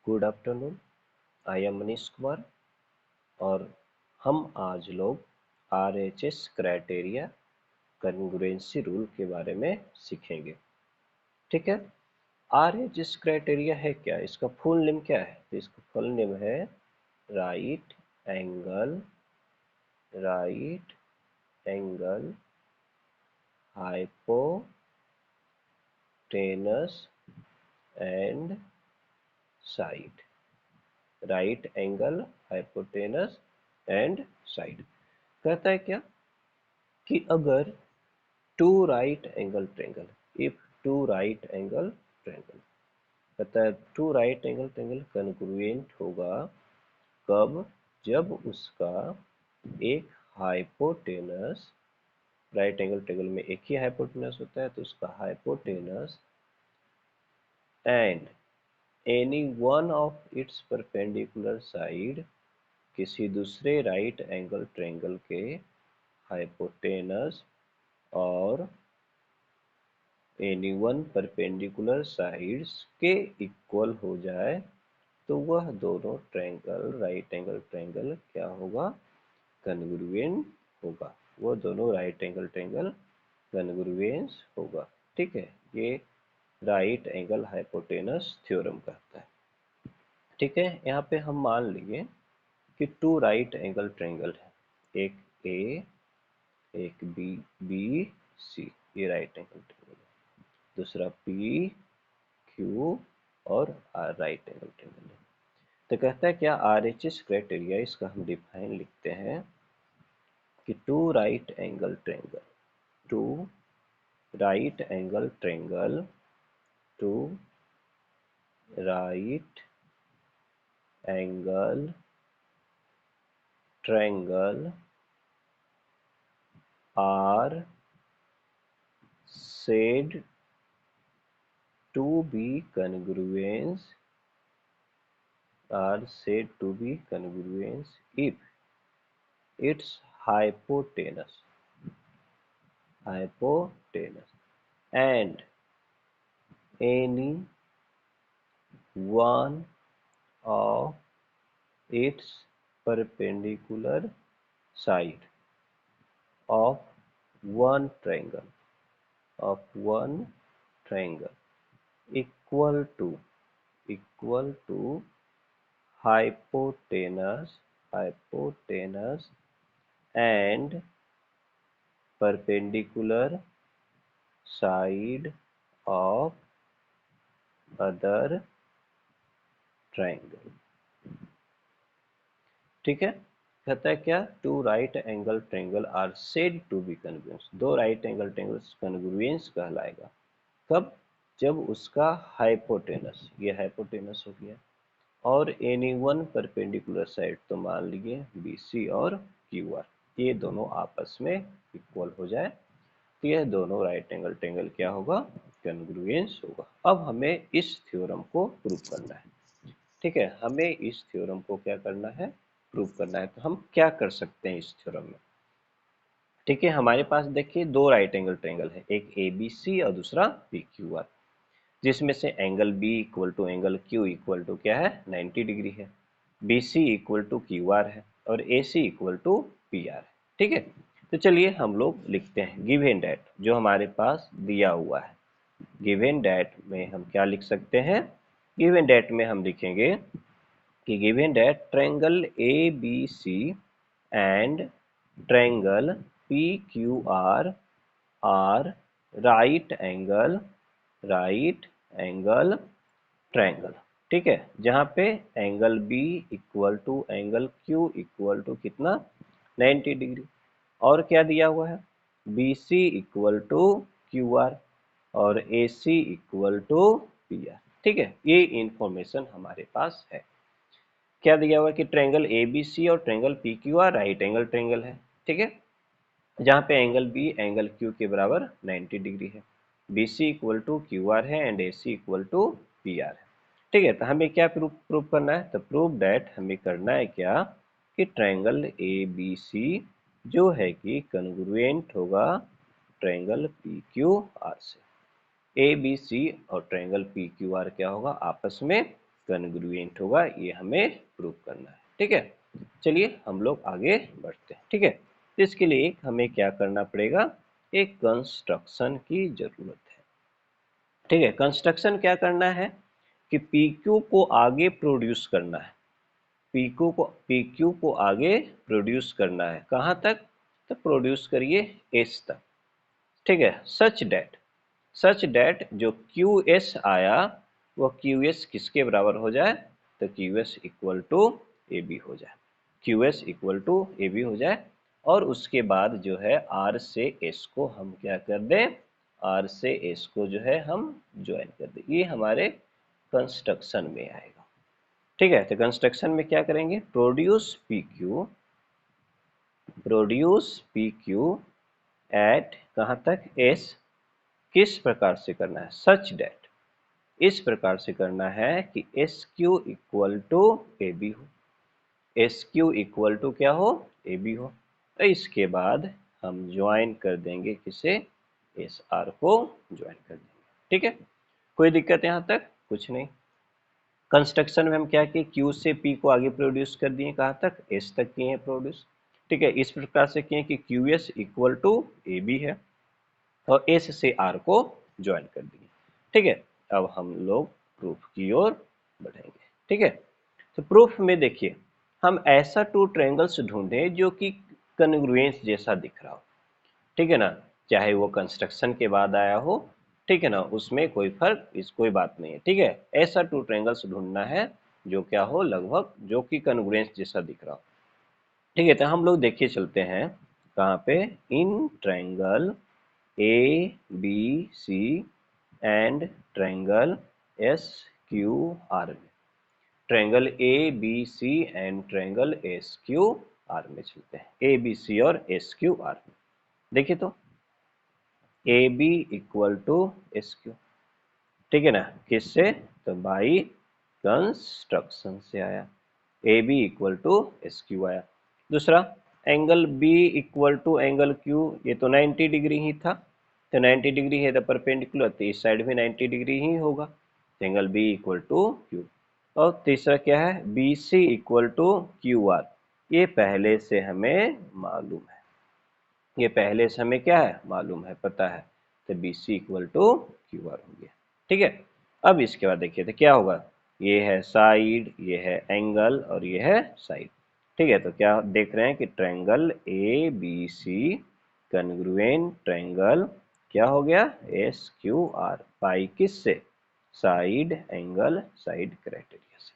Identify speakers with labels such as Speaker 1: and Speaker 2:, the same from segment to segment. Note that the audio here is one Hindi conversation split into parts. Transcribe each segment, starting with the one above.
Speaker 1: Good afternoon. I am Manish Kumar और हम आज लोग RHS क्राइटेरिया कॉन्ग्रुएंसी रूल के बारे में सीखेंगे। ठीक है। RHS क्राइटेरिया है क्या, इसका फुल नेम क्या है? तो इसका फुल नेम है right angle hypotenuse and side. Right angle hypotenuse and side कहता है क्या कि अगर two right angle triangle, if two right angle triangle कहता है two right angle triangle congruent होगा कब? जब उसका एक हाइपोटेनस, राइट एंगल ट्रायंगल में एक ही हाइपोटेनस होता है तो उसका hypotenuse and any one of its perpendicular side, किसी दूसरे राइट एंगल ट्रायंगल के हाइपोटेनस और एनी वन परपेंडिकुलर साइड्स के इक्वल हो जाए तो वह दोनों ट्रायंगल, राइट एंगल ट्रायंगल क्या होगा? कॉन्ग्रुएंट होगा। वो दोनों राइट एंगल ट्रायंगल कॉन्ग्रुएंस होगा। ठीक है, ये राइट एंगल हाइपोटेनस थ्योरम कहता है। ठीक है, यहाँ पे हम मान लिए कि टू राइट एंगल ट्रायंगल है, एक ए एक बी सी, ये राइट एंगल ट्रायंगल है। दूसरा पी क्यू और आर राइट एंगल ट्रायंगल है। तो कहता है क्या RHS क्राइटेरिया, इसका हम डिफाइन लिखते हैं कि two right angle triangle, two right angle triangle, two right angle triangle are said to be congruent, are said to be congruent if its hypotenuse and any one of its perpendicular side of one triangle equal to hypotenuse and perpendicular side of other triangle। ठीक है, कहता है क्या two right angle triangle are said to be congruence, दो राइट एंगल ट्रायंगल्स कॉन्ग्रुएंस कहलाएगा कब? जब उसका हाइपोटेनस, ये हाइपोटेनस हो गया, और एनी वन परपेंडिकुलर साइड, तो मान लीजिए BC और QR, ये दोनों आपस में इक्वल हो जाए तो यह दोनों राइट एंगल ट्रायंगल क्या होगा? कॉन्ग्रुएंस होगा। अब हमें इस थ्योरम को प्रूव करना है। ठीक है, हमें इस थ्योरम को क्या करना है? प्रूव करना है। तो हम क्या कर सकते हैं इस थ्योरम में? ठीक है, हमारे पास देखिए दो राइट एंगल ट्रायंगल है, एक ABC और दूसरा PQR, जिसमें से angle B equal to angle Q equal to क्या है? 90 डिग्री है, BC इक्वल टू QR है और AC इक्वल टू PR है। ठीक है, तो चलिए हम लोग लिखते हैं गिवन दैट, जो हमारे पास दिया हुआ है। गिवन दैट में हम क्या लिख सकते हैं? गिवन दैट में हम लिखेंगे कि given that triangle ABC and triangle PQR are right angle triangle। ठीक है, जहाँ पे angle B equal to angle Q equal to कितना? 90 डिग्री। और क्या दिया हुआ है? BC इक्वल टू QR और AC इक्वल टू PR। ठीक है, ये इंफॉर्मेशन हमारे पास है। क्या दिया हुआ है कि ट्रायंगल ABC और triangle PQR right angle triangle है। ठीक है, जहाँ पे एंगल B एंगल Q के बराबर 90 डिग्री है, BC इक्वल टू QR है and AC equal to PR है। ठीक है, तो हमें क्या प्रूव करना है? तो प्रूव दैट हमें करना है क्या कि ट्रायंगल ABC जो है कि कॉन्ग्रुएंट होगा ट्रायंगल PQR से। ABC और ट्रायंगल PQR क्या होगा? आपस में कन्ग्रुएंट होगा, ये हमें प्रूव करना है। ठीक है, चलिए हम लोग आगे बढ़ते हैं। ठीक है, तो इसके लिए हमें क्या करना पड़ेगा, एक कंस्ट्रक्शन की जरूरत है। ठीक है, कंस्ट्रक्शन क्या करना है कि PQ को आगे प्रोड्यूस करना है, PQ को आगे प्रोड्यूस करना है, कहाँ तक, तो प्रोड्यूस करिए S तक। ठीक है, सच डेट जो QS आया वो QS किसके बराबर हो जाए, तो QS इक्वल टू AB हो जाए, QS इक्वल टू AB हो जाए। और उसके बाद जो है R से S को हम क्या कर दें, R से S को जो है हम ज्वाइन कर दें, ये हमारे कंस्ट्रक्शन में आएगा। ठीक है, तो कंस्ट्रक्शन में क्या करेंगे, प्रोड्यूस PQ एट कहाँ तक S, किस प्रकार से करना है, सच डेट, इस प्रकार से करना है कि SQ इक्वल टू AB हो, SQ इक्वल टू क्या हो, AB हो। तो इसके बाद हम ज्वाइन कर देंगे किसे, SR को ज्वाइन कर देंगे। ठीक है, कोई दिक्कत यहाँ तक, कुछ नहीं। कंस्ट्रक्शन में हम क्या किए, Q से P को आगे प्रोड्यूस कर दिए, कहाँ तक, S तक किए हैं प्रोड्यूस। ठीक है, इस प्रकार से किए कि QS इक्वल टू AB है और S से R को ज्वाइन कर दिए। ठीक है, अब हम लोग प्रूफ की ओर बढ़ेंगे। ठीक है, तो प्रूफ में देखिए हम ऐसा टू ट्रायंगल्स ढूंढें जो कि कन्ग्रुएंस जैसा दिख रहा हो। ठीक है ना, चाहे वो कंस्ट्रक्शन के बाद आया हो, ठीक है ना, उसमें कोई फर्क, इस कोई बात नहीं है। ठीक है, ऐसा टू ट्रायंगल्स ढूंढना है जो क्या हो, लगभग जो कि कन्ग्रुएंस जैसा दिख रहा हो। ठीक है, तो हम लोग देखिए चलते हैं कहाँ पे, in triangle ABC and triangle SQR में, triangle ABC and triangle SQR में चलते हैं, ABC और SQR में। देखिए तो AB इक्वल टू SQ, ठीक है ना, किससे, तो बाई कंस्ट्रक्शन से आया, AB इक्वल टू SQ आया। दूसरा angle B equal to angle Q, ये तो 90 डिग्री ही था, तो 90 डिग्री है तो परपेंडिकुलर, तो इस साइड भी 90 डिग्री ही होगा, तो angle B equal to Q। और तीसरा क्या है, BC इक्वल टू QR, ये पहले से हमें मालूम है, ये पहले से हमें क्या है, मालूम है, पता है, तो BC इक्वल टू QR हो गया। ठीक है, अब इसके बाद देखिए तो क्या होगा, ये है साइड, ये है एंगल और ये है साइड। ठीक है, तो क्या देख रहे हैं कि ट्रायंगल ABC कन्ग्रुएंट ट्रायंगल क्या हो गया, SQR, बाई किससे, साइड एंगल साइड क्राइटेरिया से।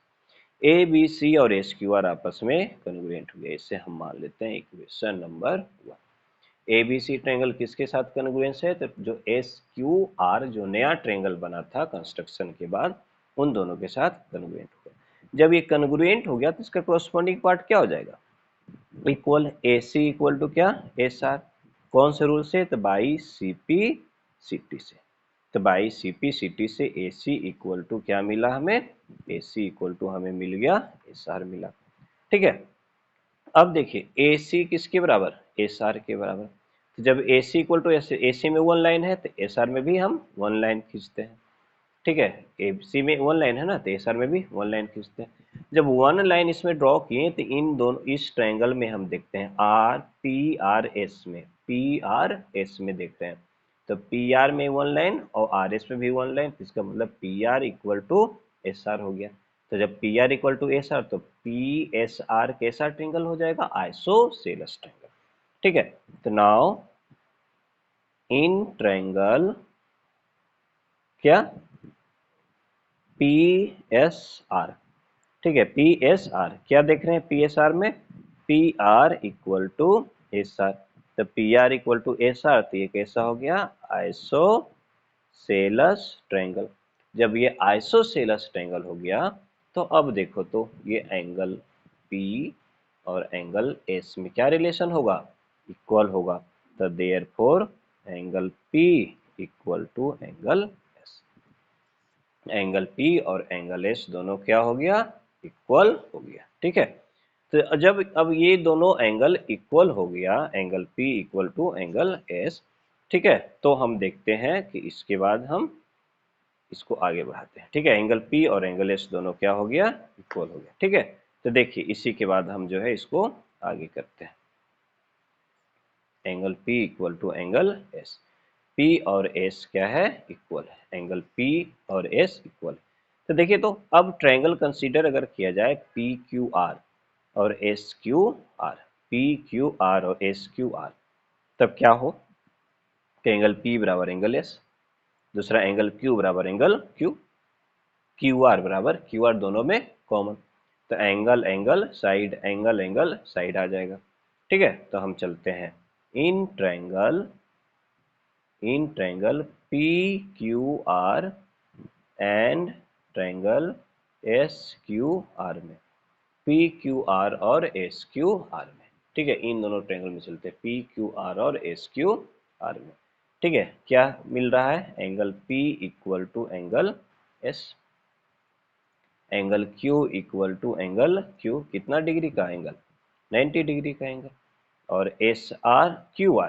Speaker 1: ABC और SQR आपस में कन्ग्रुएंट हो गया, इससे हम मान लेते हैं इक्वेशन नंबर 1। ABC ट्रायंगल किसके साथ कन्ग्रुएंस है, तो जो SQR जो नया ट्रायंगल बना था कंस्ट्रक्शन के बाद, उन दोनों के साथ कन्ग्रुएंट हो गया। जब ये कन्ग्रुएंट हो गया तो इसका कॉरस्पॉन्डिंग पार्ट क्या हो जाएगा, इक्वल AC इक्वल टू क्या, SR, कौन से रूल से, तो बाई CP/CT से, तो बाई CP/CT से AC इक्वल टू क्या मिला हमें, AC इक्वल टू हमें मिल गया SR मिला। ठीक है, अब देखिए AC किसके बराबर, SR के बराबर, तो जब AC इक्वल टू AC में वन लाइन है तो SR में भी हम वन लाइन खींचते हैं। ठीक है, AC में वन लाइन है ना, तो SR में भी वन लाइन खींचते हैं। जब वन लाइन इसमें ड्रॉ किए तो इन दोनों, इस ट्रायंगल में हम देखते हैं PRS में, PRS में देखते हैं, तो PR में वन लाइन और RS में भी वन लाइन, इसका मतलब PR इक्वल टू SR हो गया। तो जब PR इक्वल टू SR तो PSR कैसा ट्रायंगल हो जाएगा, आइसोसेलेस ट्रायंगल। ठीक है, तो नाउ इन ट्रायंगल क्या, PSR, ठीक है, PSR क्या देख रहे हैं, PSR में PR इक्वल टू SR, तो PR इक्वल टू SR, तो ये कैसा हो गया, आइसोसेलस ट्रायंगल। जब ये आइसोसेलस ट्रायंगल हो गया तो अब देखो तो ये एंगल P और एंगल S में क्या रिलेशन होगा, इक्वल होगा, तो therefore angle P equal to angle S, angle P और एंगल S दोनों क्या हो गया, इक्वल हो गया। ठीक है, तो जब अब ये दोनों एंगल इक्वल हो गया, angle P equal to angle S, ठीक है, तो हम देखते हैं कि इसके बाद हम इसको आगे बढ़ाते हैं। ठीक है, एंगल पी और एंगल एस दोनों क्या हो गया, इक्वल हो गया। ठीक है, तो देखिए इसी के बाद हम जो है इसको आगे करते हैं। Angle P equal to angle S, P और एस क्या है, इक्वल है। एंगल पी और एस इक्वल है। तो देखिए, तो अब ट्रायंगल कंसीडर अगर किया जाए पी क्यू आर और S Q R, P Q R और एस क्यू आर, तब क्या हो कि एंगल पी बराबर एंगल एस, दूसरा एंगल क्यू बराबर एंगल क्यू, क्यू आर बराबर क्यू आर, दोनों में कॉमन, तो angle angle side, angle angle side आ जाएगा। ठीक है, तो हम चलते हैं इन triangle P Q R and triangle S Q R में, पी क्यू आर और एस क्यू आर में। ठीक है, इन दोनों ट्रायंगल में चलते हैं पी क्यू आर और एस क्यू आर में। ठीक है, क्या मिल रहा है, angle P equal to angle S, angle Q equal to angle Q, कितना डिग्री का एंगल, 90 डिग्री का एंगल, और S R Q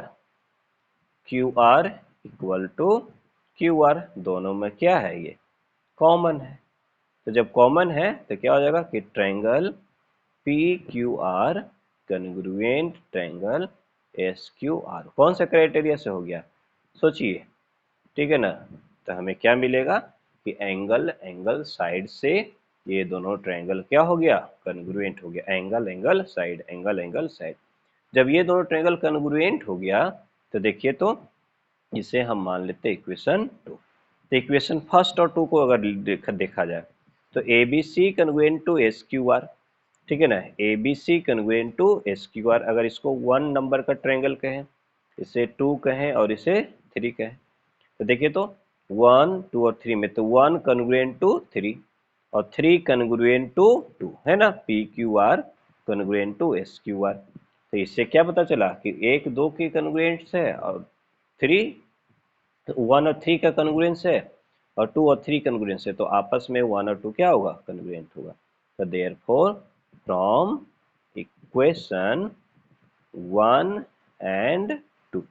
Speaker 1: R equal to Q R, दोनों में क्या है, ये कॉमन है। तो जब कॉमन है तो क्या हो जाएगा कि triangle P Q R congruent triangle S Q are, कौन सा क्राइटेरिया से हो गया, सोचिए। ठीक है ना, तो हमें क्या मिलेगा कि एंगल एंगल साइड से ये दोनों ट्रायंगल क्या हो गया, कन्ग्रुएंट हो गया, angle angle side, angle angle side. जब ये दोनों ट्रायंगल कन्ग्रुएंट हो गया तो देखिए, तो इसे हम मान लेते हैं इक्वेशन 2। तो इक्वेशन फर्स्ट और टू को अगर देखा जाए तो A B C congruent to S Q R, ठीक है ना, A B C congruent to S Q R, अगर इसको 1 नंबर का ट्रायंगल कहें, इसे 2 कहें और इसे 3 कहें, तो देखिए, तो 1 2 और 3 में तो 1 कन्ग्रुएंट टू 3 और 3 कन्ग्रुएंट टू 2, है ना, P Q R congruent to S Q R. तो इससे क्या पता चला कि 1 2 की कन्ग्रुएंट्स है और 3, 1 और 3 का कन्ग्रुएंस है और 2 और 3 कन्ग्रुएंस है, तो आपस में 1 और 2 क्या होगा, कन्ग्रुएंट होगा। तो देयरफॉर फ्रॉम इक्वेशन 1 एंड 2,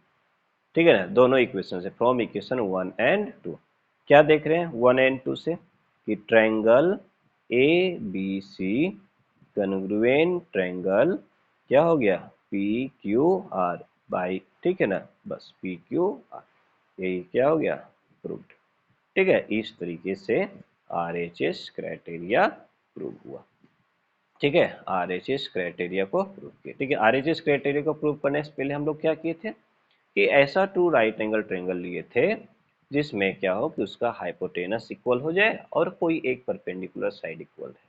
Speaker 1: ठीक है ना, दोनों इक्वेशन से, फ्रॉम इक्वेशन 1 एंड 2, क्या देख रहे हैं 1 एंड 2 से कि triangle A B C congruent triangle क्या हो गया, पी क्यू आर बाई, ठीक है ना, बस पी क्यू आर, यही क्या हो गया, प्रूव्ड। ठीक है, इस तरीके से आरएचएस क्राइटेरिया प्रूव हुआ। ठीक है, आरएचएस क्राइटेरिया को प्रूव किया। ठीक है, आरएचएस क्राइटेरिया को प्रूव करने से पहले हम लोग क्या किए थे कि ऐसा टू राइट एंगल ट्रायंगल लिए थे जिसमें क्या हो कि उसका हाइपोटेनस इक्वल हो जाए और कोई एक परपेंडिकुलर साइड इक्वल है।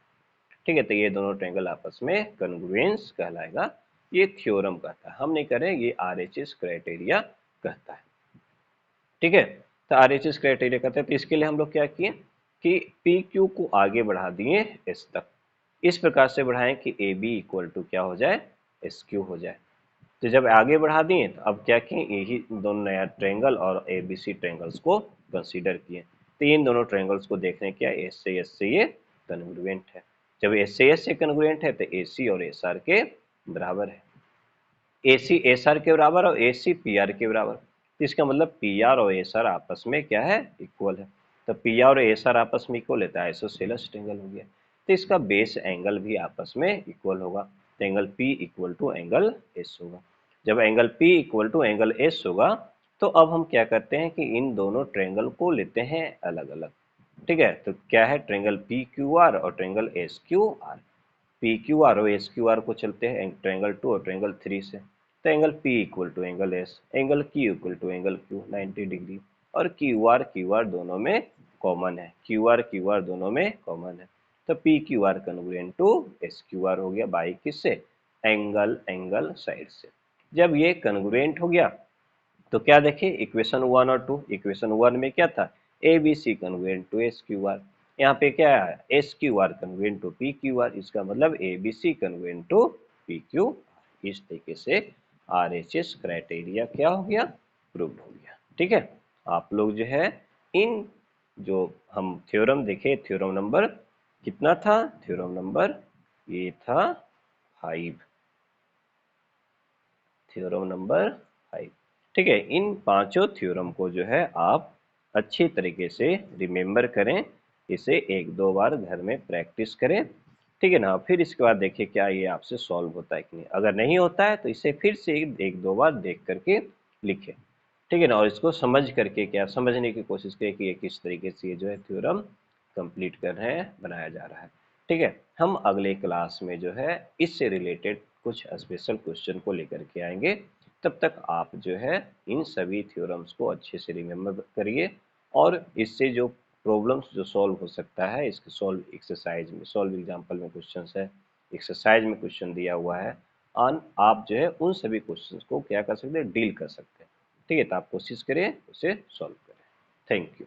Speaker 1: ठीक है, तो ये दोनों ट्रायंगल आपस में कन्ग्रुएंस कहलाएगा, ये थ्योरम कहता है, हम नहीं कह रहे, ये आरएचएस क्राइटेरिया कहता है। ठीक है, तो आरएचएस क्राइटेरिया कहते हैं, तो इसके लिए हम लोग क्या किए कि पी क्यू को आगे बढ़ा दिए एस तक, इस प्रकार से बढ़ाएं कि ए बी इक्वल टू क्या हो जाए, एस क्यू हो जाए। तो जब आगे बढ़ा दिए तो अब क्या किए, यही दोनों नया ट्रायंगल और ए बी सी ट्रायंगल्स को कंसीडर किए, तो इन दोनों ट्रायंगल्स को देखने क्या, एस से ये कन्ग्रुएंट है। जब एस से कन्ग्रुएंट है तो ए सी और एस आर के बराबर है, ए सी एस आर के बराबर और ए सी पी आर के बराबर, तो इसका मतलब पी आर और एस आर आपस में क्या है, इक्वल है। तो पी आर और एस आर आपस में इक्वल है तो आइसोसेलेस ट्रायंगल हो गया, तो इसका बेस एंगल भी आपस में इक्वल होगा, तो angle P equal to angle S होगा। जब angle P equal to angle S होगा तो अब हम क्या करते हैं कि इन दोनों ट्रायंगल को लेते हैं अलग अलग। ठीक है, तो क्या है, ट्रायंगल पी क्यू आर और triangle S Q R, P Q R और एस क्यू आर को चलते हैं ट्रायंगल 2 और ट्रायंगल 3 से, तो angle P equal to angle S, angle Q equal to angle Q 90 degree, और क्यू आर दोनों में कॉमन है, क्यू आर दोनों में कॉमन है, तो P Q R congruent to S Q R हो गया बाई किससे, एंगल एंगल साइड से। जब ये कन्ग्रुएंट हो गया तो क्या देखें, इक्वेशन 1 और 2, इक्वेशन 1 में क्या था, A B C congruent to S Q R, यहाँ पे क्या है, S Q R congruent to P Q R, इसका मतलब A B C congruent to P Q R. इस तरीके से आर एच एस क्राइटेरिया क्या हो गया, प्रूव्ड हो गया। ठीक है, आप लोग जो है इन जो हम थ्योरम देखे, थ्योरम नंबर कितना था, थ्योरम नंबर ये था 5, थ्योरम नंबर 5। ठीक है, इन पांचों थ्योरम को जो है आप अच्छी तरीके से रिमेम्बर करें, इसे 1-2 बार घर में प्रैक्टिस करें, ठीक है ना? फिर इसके बाद देखिए क्या ये आपसे सॉल्व होता है कि नहीं। अगर नहीं होता है तो इसे फिर से 1-2 बार देख करके लिखें, ठीक है ना? और इसको समझ करके क्या समझने की कोशिश करें कि ये किस तरीके से ये जो है थ्योरम कंप्लीट कर रहे हैं, बनाया जा रहा है, ठीक है? हम अगले क्लास में जो है इससे रिलेटेड कुछ स्पेशल क्वेश्चन को लेकर के आएंगे। तब तक आप जो है इन सभी थ्योरम्स को अच्छे से रिमेम्बर करिए और इससे जो प्रॉब्लम्स जो सॉल्व हो सकता है इसके सॉल्व एक्सरसाइज में, सॉल्व एग्जाम्पल में क्वेश्चंस है, एक्सरसाइज में क्वेश्चन दिया हुआ है, और आप जो है उन सभी क्वेश्चंस को क्या कर सकते हैं, डील कर सकते हैं, ठीक है? तो आप कोशिश करें उसे सॉल्व करें। Thank you.